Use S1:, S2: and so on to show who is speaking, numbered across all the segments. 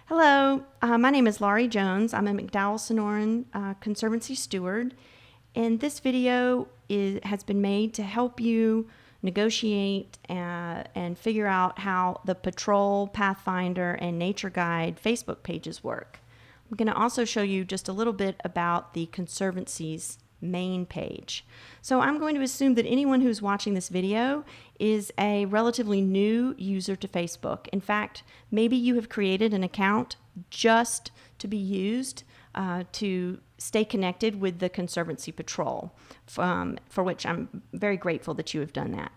S1: Hello, my name is Laurie Jones. I'm a McDowell-Sonoran Conservancy Steward, and this video has been made to help you negotiate and figure out how the Patrol, Pathfinder, and Nature Guide Facebook pages work. I'm going to also show you just a little bit about the Conservancy's main page. So I'm going to assume that anyone who's watching this video is a relatively new user to Facebook. In fact, maybe you have created an account just to be used to stay connected with the Conservancy Patrol, for which I'm very grateful that you have done that.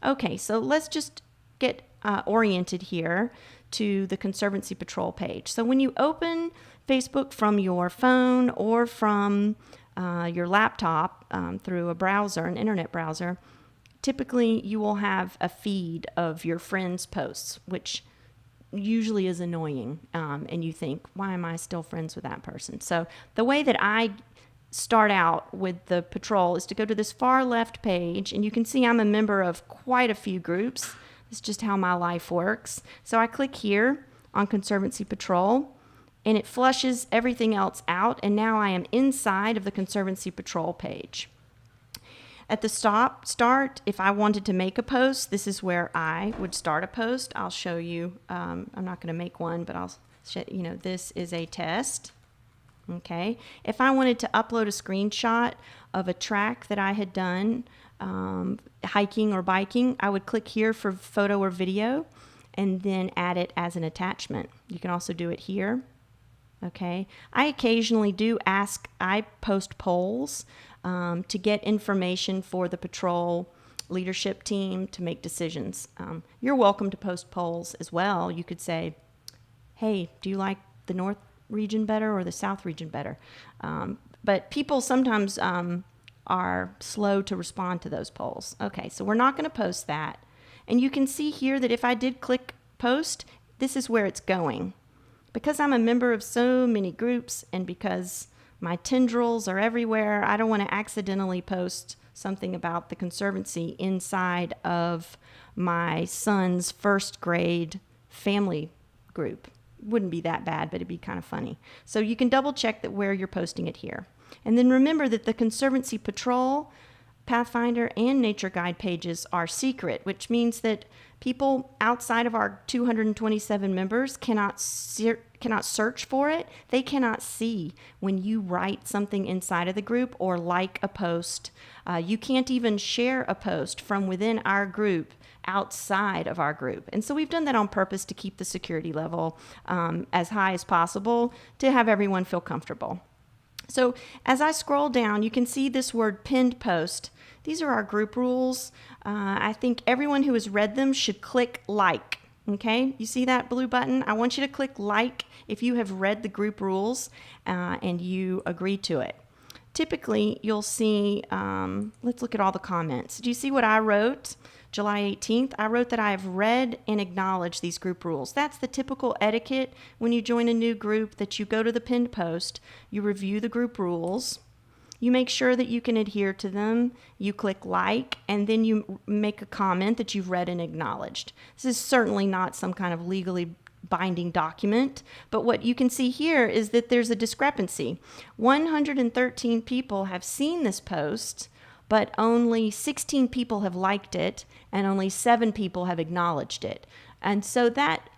S1: Okay, so let's just get oriented here to the Conservancy Patrol page. So when you open Facebook from your phone or from your laptop through a browser, an internet browser, typically you will have a feed of your friends' posts, which usually is annoying, and you think, why am I still friends with that person? So the way that I start out with the Patrol is to go to this far left page, and you can see I'm a member of quite a few groups. It's just how my life works. So I click here on Conservancy Patrol, and it flushes everything else out, and now I am inside of the Conservancy Patrol page. At the start, if I wanted to make a post, this is where I would start a post. I'll show you. I'm not going to make one, but I'll show you know this is a test. Okay. If I wanted to upload a screenshot of a track that I had done, hiking or biking, I would click here for photo or video, and then add it as an attachment. You can also do it here. Okay, I occasionally I post polls to get information for the Patrol leadership team to make decisions. You're welcome to post polls as well. You could say, hey, do you like the North region better or the South region better? But people sometimes are slow to respond to those polls. Okay, so we're not going to post that. And you can see here that if I did click post, this is where it's going. Because I'm a member of so many groups and because my tendrils are everywhere, I don't want to accidentally post something about the Conservancy inside of my son's first grade family group. Wouldn't be that bad, but it'd be kind of funny. So you can double check that where you're posting it here. And then remember that the Conservancy Patrol, Pathfinder, and Nature Guide pages are secret, which means that people outside of our 227 members cannot search for it. They cannot see when you write something inside of the group or like a post. You can't even share a post from within our group outside of our group. And so we've done that on purpose to keep the security level as high as possible to have everyone feel comfortable. So as I scroll down, you can see this word pinned post. These are our group rules. I think everyone who has read them should click like. Okay, you see that blue button? I want you to click like if you have read the group rules and you agree to it. Typically, you'll see, let's look at all the comments. Do you see what I wrote? July 18th, I wrote that I have read and acknowledged these group rules. That's the typical etiquette when you join a new group, that you go to the pinned post, you review the group rules, you make sure that you can adhere to them, you click like, and then you make a comment that you've read and acknowledged. This is certainly not some kind of legally binding document, but what you can see here is that there's a discrepancy. 113 people have seen this post, but only 16 people have liked it, and only 7 people have acknowledged it. And so that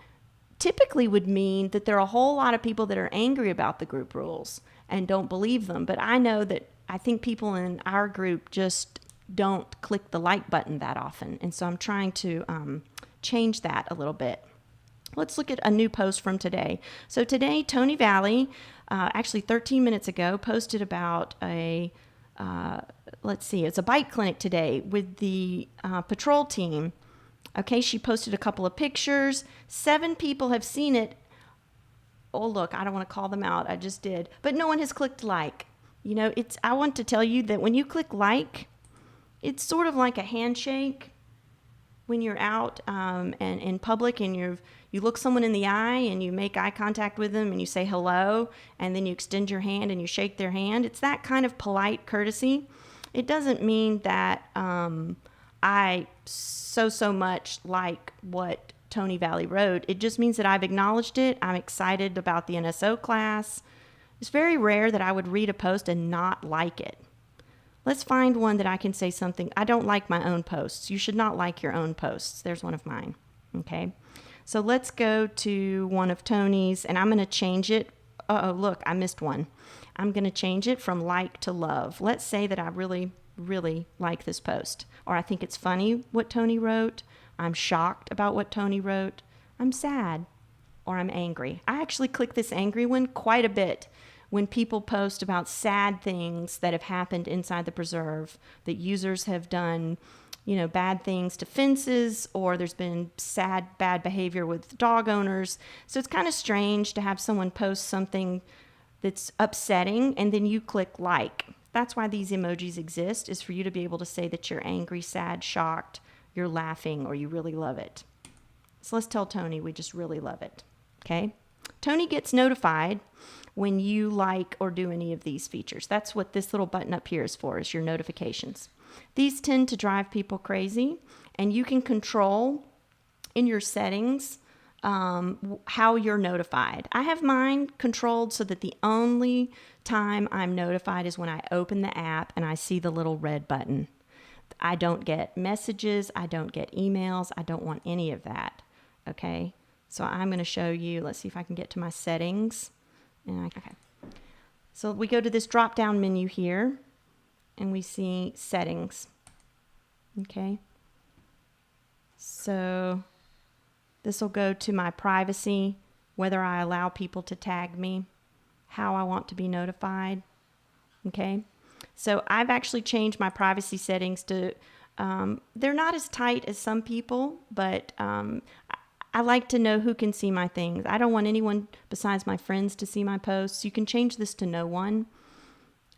S1: typically would mean that there are a whole lot of people that are angry about the group rules and don't believe them. But I think people in our group just don't click the like button that often. And so I'm trying to change that a little bit. Let's look at a new post from today. So today, Tony Valley, actually 13 minutes ago, posted about it's a bike clinic today with the Patrol team. Okay, she posted a couple of pictures. 7 people have seen it. Oh, look, I don't want to call them out. I just did. But no one has clicked like. You know, I want to tell you that when you click like, it's sort of like a handshake when you're out and in public and you look someone in the eye and you make eye contact with them and you say hello, and then you extend your hand and you shake their hand. It's that kind of polite courtesy. It doesn't mean that I so much like what Tony Valley wrote. It just means that I've acknowledged it. I'm excited about the NSO class. It's very rare that I would read a post and not like it. Let's find one that I can say something. I don't like my own posts. You should not like your own posts. There's one of mine. Okay. So let's go to one of Tony's, and I'm going to change it. Uh-oh, look, I missed one. I'm going to change it from like to love. Let's say that I really, really like this post, or I think it's funny what Tony wrote. I'm shocked about what Tony wrote. I'm sad, or I'm angry. I actually click this angry one quite a bit when people post about sad things that have happened inside the preserve, that users have done, you know, bad things to fences, or there's been bad behavior with dog owners. So it's kind of strange to have someone post something that's upsetting and then you click like. That's why these emojis exist, is for you to be able to say that you're angry, sad, shocked, you're laughing, or you really love it. So let's tell Tony we just really love it. Okay? Tony gets notified when you like or do any of these features. That's what this little button up here is for, is your notifications. These tend to drive people crazy, and you can control in your settings how you're notified. I have mine controlled so that the only time I'm notified is when I open the app and I see the little red button. I don't get messages, I don't get emails, I don't want any of that. Okay, so I'm going to show you. Let's see if I can get to my settings. Okay, so we go to this drop down menu here and we see settings. Okay, so this will go to my privacy, whether I allow people to tag me, how I want to be notified. Okay, so I've actually changed my privacy settings to, they're not as tight as some people, but I like to know who can see my things. I don't want anyone besides my friends to see my posts. You can change this to no one.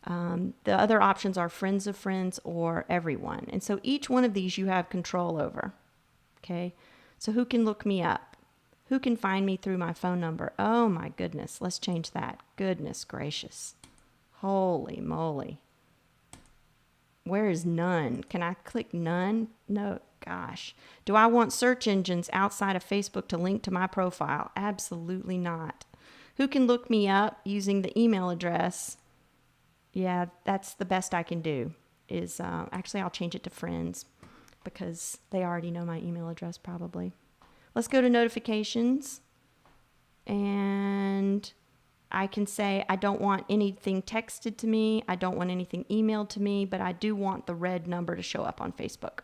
S1: The other options are friends of friends or everyone. And so each one of these you have control over. Okay, so who can look me up? Who can find me through my phone number? Oh my goodness, let's change that. Goodness gracious. Holy moly. Where is none? Can I click none? No, gosh. Do I want search engines outside of Facebook to link to my profile? Absolutely not. Who can look me up using the email address? Yeah, that's the best I can do. Is actually, I'll change it to friends because they already know my email address probably. Let's go to notifications, and I can say I don't want anything texted to me. I don't want anything emailed to me, but I do want the red number to show up on Facebook.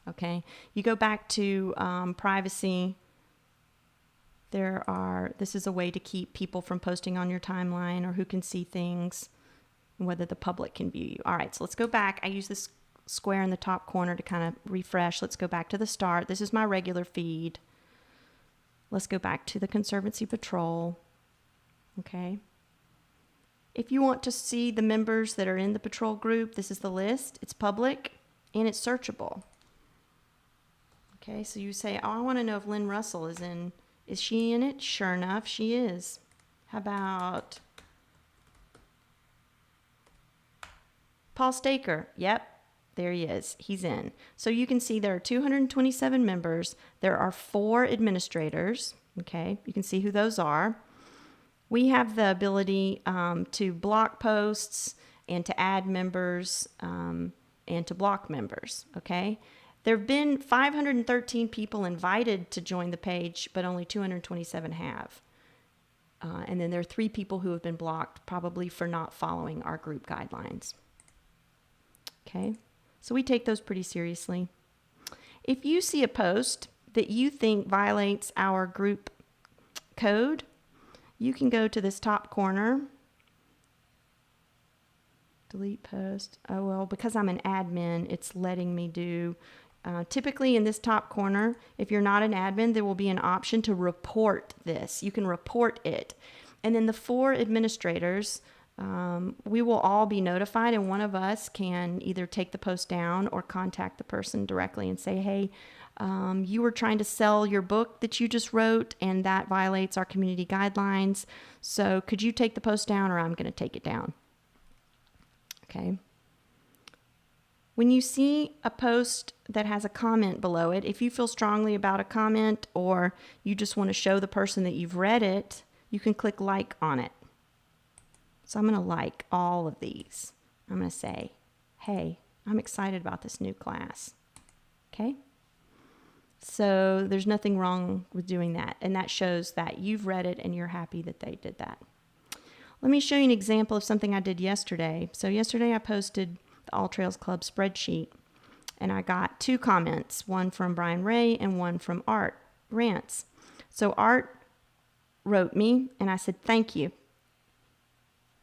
S1: Okay, you go back to privacy. This is a way to keep people from posting on your timeline or who can see things and whether the public can view you. All right, so let's go back. I use this square in the top corner to kind of refresh. Let's go back to the start. This is my regular feed. Let's go back to the Conservancy Patrol. Okay. If you want to see the members that are in the patrol group, this is the list. It's public and it's searchable. Okay, so you say, oh, I want to know if Lynn Russell is in. Is she in it? Sure enough, she is. How about Paul Staker? Yep, there he is. He's in. So you can see there are 227 members. There are 4 administrators. Okay, you can see who those are. We have the ability to block posts and to add members and to block members. Okay. There have been 513 people invited to join the page, but only 227 have. And then there are 3 people who have been blocked, probably for not following our group guidelines. Okay, so we take those pretty seriously. If you see a post that you think violates our group code, you can go to this top corner. Delete post. Oh, well, because I'm an admin, it's letting me do... typically in this top corner, if you're not an admin, there will be an option to report this. You can report it. And then the 4 administrators, we will all be notified, and one of us can either take the post down or contact the person directly and say, hey, you were trying to sell your book that you just wrote, and that violates our community guidelines. So could you take the post down, or I'm going to take it down? Okay. When you see a post that has a comment below it, if you feel strongly about a comment or you just want to show the person that you've read it, you can click like on it. So I'm going to like all of these. I'm going to say, hey, I'm excited about this new class. Okay? So there's nothing wrong with doing that. And that shows that you've read it and you're happy that they did that. Let me show you an example of something I did yesterday. So yesterday I posted the All Trails Club spreadsheet, and I got 2 comments, one from Brian Ray and one from Art Rants. So Art wrote me, and I said, thank you.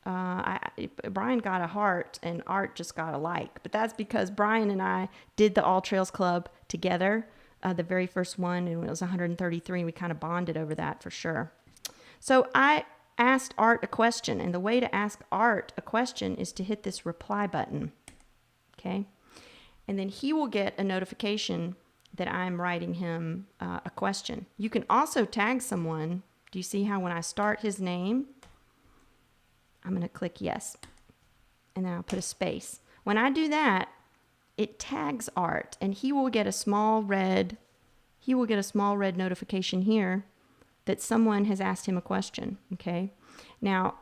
S1: Brian got a heart, and Art just got a like. But that's because Brian and I did the All Trails Club together, the very first one, and it was 133. We kind of bonded over that for sure. So I asked Art a question, and the way to ask Art a question is to hit this reply button. Okay? And then he will get a notification that I'm writing him a question. You can also tag someone. Do you see how when I start his name, I'm going to click yes, and then I'll put a space. When I do that, it tags Art, and he will get a small red notification here that someone has asked him a question. Okay? Now,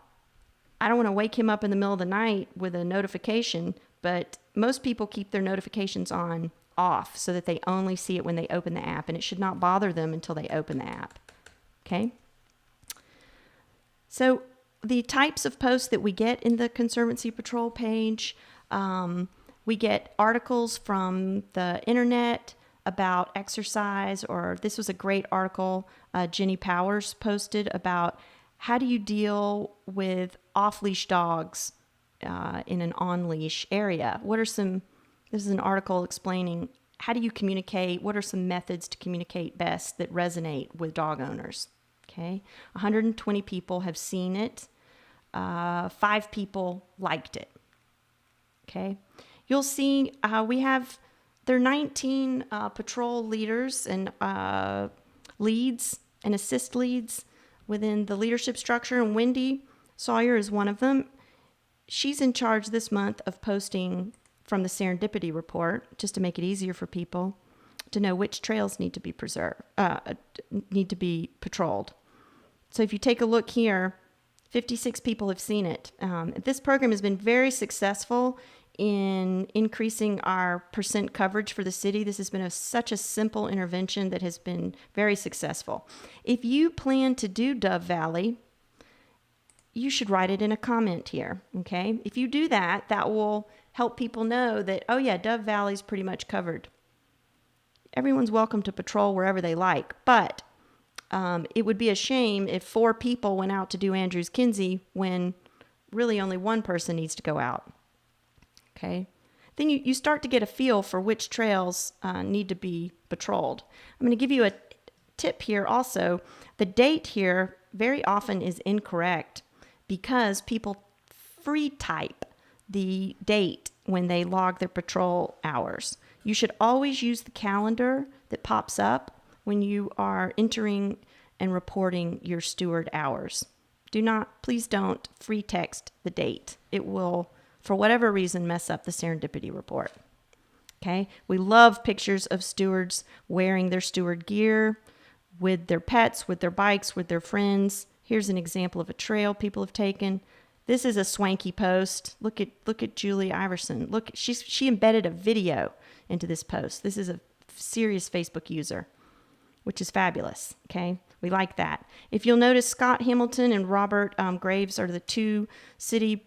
S1: I don't want to wake him up in the middle of the night with a notification, but most people keep their notifications on off so that they only see it when they open the app, and it should not bother them until they open the app. Okay? So the types of posts that we get in the Conservancy Patrol page, we get articles from the internet about exercise, or this was a great article Jenny Powers posted about how do you deal with off-leash dogs in an on-leash area. This is an article explaining how do you communicate, what are some methods to communicate best that resonate with dog owners. Okay, 120 people have seen it. 5 people liked it. Okay, you'll see there are 19 patrol leaders and leads and assist leads within the leadership structure, and Wendy Sawyer is one of them. She's in charge this month of posting from the Serendipity report, just to make it easier for people to know which trails need to be patrolled. So if you take a look here, 56 people have seen it. This program has been very successful in increasing our percent coverage for the city. This has been such a simple intervention that has been very successful. If you plan to do Dove Valley, you should write it in a comment here, okay? If you do that, that will help people know that, oh yeah, Dove Valley is pretty much covered. Everyone's welcome to patrol wherever they like, but it would be a shame if 4 people went out to do Andrews Kinsey when really only one person needs to go out. Okay? Then you start to get a feel for which trails need to be patrolled. I'm going to give you a tip here also. The date here very often is incorrect because people free type the date when they log their patrol hours. You should always use the calendar that pops up when you are entering and reporting your steward hours. Please don't free text the date. It will, for whatever reason, mess up the Serendipity report. Okay? We love pictures of stewards wearing their steward gear with their pets, with their bikes, with their friends. Here's an example of a trail people have taken. This is a swanky post. Look at Julie Iverson. Look, she embedded a video into this post. This is a serious Facebook user, which is fabulous. Okay, we like that. If you'll notice, Scott Hamilton and Robert Graves are the 2 city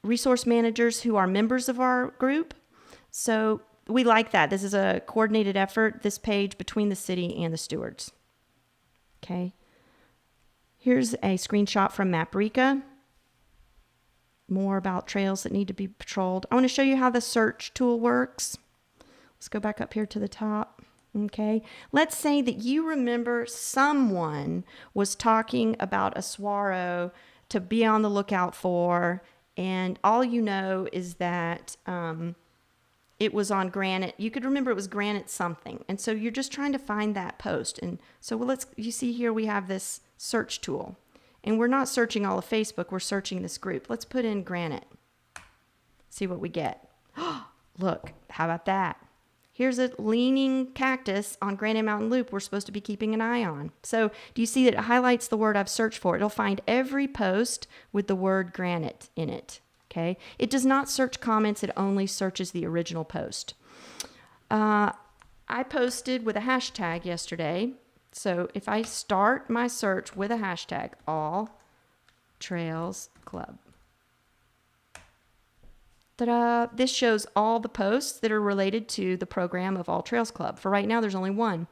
S1: resource managers who are members of our group. So we like that. This is a coordinated effort, this page, between the city and the stewards. Okay. Here's a screenshot from Maprika. More about trails that need to be patrolled. I want to show you how the search tool works. Let's go back up here to the top. Okay. Let's say that you remember someone was talking about a saguaro to be on the lookout for, and all you know is that it was on Granite. You could remember it was Granite something. And so you're just trying to find that post. And so you see here we have this search tool. And we're not searching all of Facebook, we're searching this group. Let's put in Granite. See what we get. Look, how about that? Here's a leaning cactus on Granite Mountain Loop we're supposed to be keeping an eye on. So do you see that it highlights the word I've searched for? It'll find every post with the word granite in it. Okay. It does not search comments. It only searches the original post. I posted with a hashtag yesterday. So if I start my search with a hashtag, All Trails Club. Ta-da! This shows all the posts that are related to the program of All Trails Club. For right now, there's only one.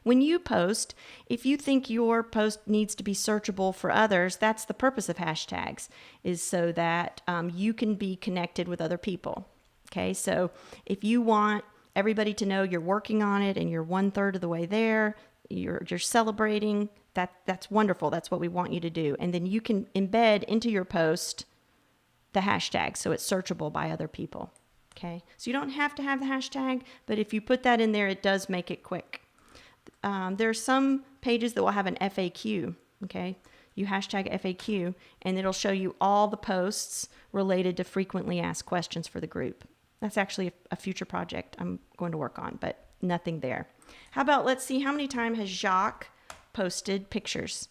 S1: When you post, if you think your post needs to be searchable for others, that's the purpose of hashtags, is so that you can be connected with other people. Okay, so if you want everybody to know you're working on it and you're 1/3 of the way there, you're celebrating, that's wonderful. That's what we want you to do. And then you can embed into your post the hashtag so it's searchable by other people. Okay, so you don't have to have the hashtag, but if you put that in there, it does make it quick. There are some pages that will have an FAQ. Okay, you hashtag FAQ and it'll show you all the posts related to frequently asked questions for the group. That's actually a future project I'm going to work on, but nothing there. How about, let's see, how many times has Jacques posted pictures?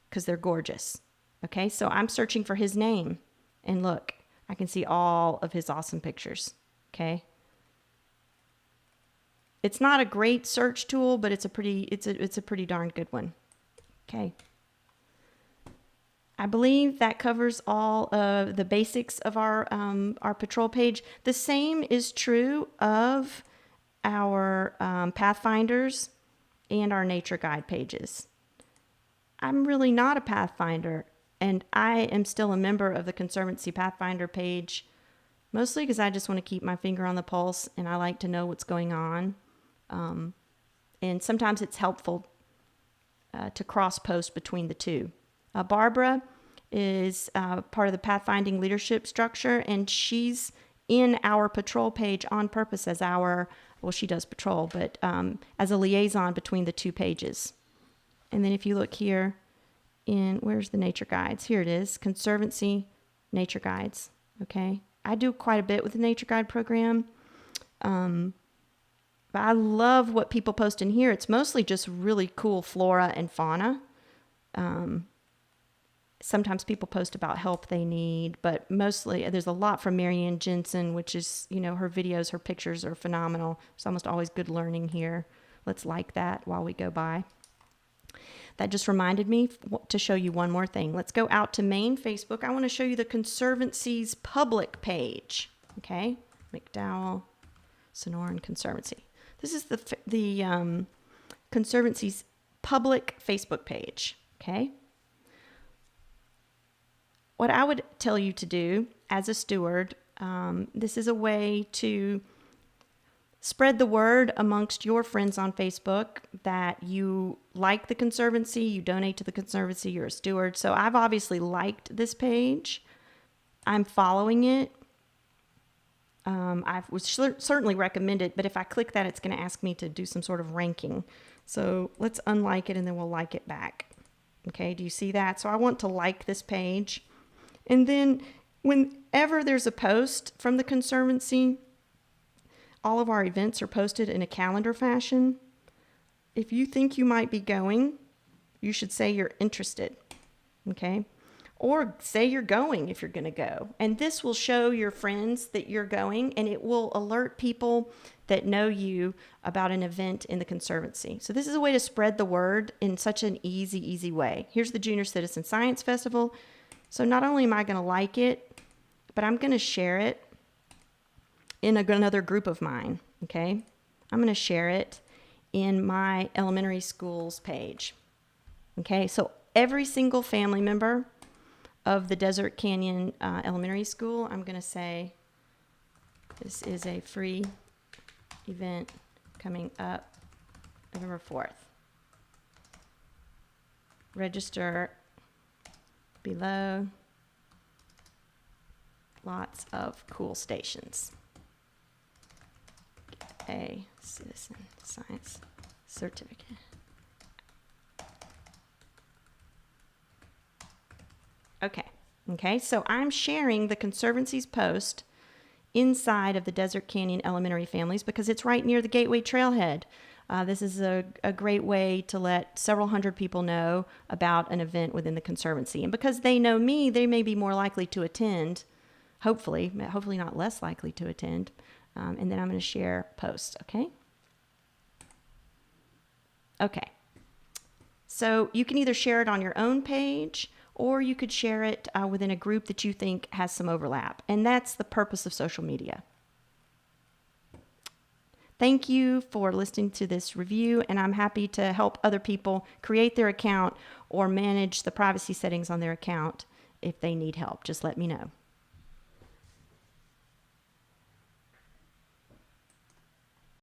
S1: Because they're gorgeous. Okay, so I'm searching for his name. And look, I can see all of his awesome pictures, okay? It's not a great search tool, but it's a pretty darn good one, okay? I believe that covers all of the basics of our patrol page. The same is true of our Pathfinders and our nature guide pages. I'm really not a Pathfinder, and I am still a member of the Conservancy Pathfinder page, mostly because I just want to keep my finger on the pulse and I like to know what's going on. And sometimes it's helpful to cross-post between the two. Barbara is part of the pathfinding leadership structure, and she's in our patrol page on purpose as well, she does patrol, but as a liaison between the two pages. And then if you look here, where's the nature guides? Here it is, Conservancy Nature Guides. Okay, I do quite a bit with the Nature Guide program, but I love what people post in here. It's mostly just really cool flora and fauna. Sometimes people post about help they need, but mostly there's a lot from Marianne Jensen, which is, her videos, her pictures are phenomenal. It's almost always good learning here. Let's like that while we go by. That just reminded me to show you one more thing. Let's go out to main Facebook. I want to show you the Conservancy's public page. Okay, McDowell, Sonoran Conservancy. This is the Conservancy's public Facebook page. Okay. What I would tell you to do as a steward, this is a way to spread the word amongst your friends on Facebook that you like the Conservancy, you donate to the Conservancy, you're a steward. So I've obviously liked this page. I'm following it. I would certainly recommend it, but if I click that, it's going to ask me to do some sort of ranking. So let's unlike it and then we'll like it back. Okay, do you see that? So I want to like this page. And then whenever there's a post from the Conservancy, all of our events are posted in a calendar fashion. If you think you might be going, you should say you're interested, okay? Or say you're going if you're going to go. And this will show your friends that you're going, and it will alert people that know you about an event in the Conservancy. So this is a way to spread the word in such an easy way. Here's the Junior Citizen Science Festival. So not only am I going to like it, but I'm going to share it in another group of mine, okay? I'm going to share it in my elementary school's page, okay? So every single family member of the Desert Canyon Elementary School, I'm going to say, this is a free event coming up November 4th. Register below. Lots of cool stations. A citizen science certificate. Okay, so I'm sharing the Conservancy's post inside of the Desert Canyon Elementary families because it's right near the Gateway Trailhead. This is a great way to let several hundred people know about an event within the Conservancy. And because they know me, they may be more likely to attend, hopefully not less likely to attend. And then I'm going to share posts, okay? Okay. So you can either share it on your own page or you could share it within a group that you think has some overlap. And that's the purpose of social media. Thank you for listening to this review, and I'm happy to help other people create their account or manage the privacy settings on their account if they need help. Just let me know.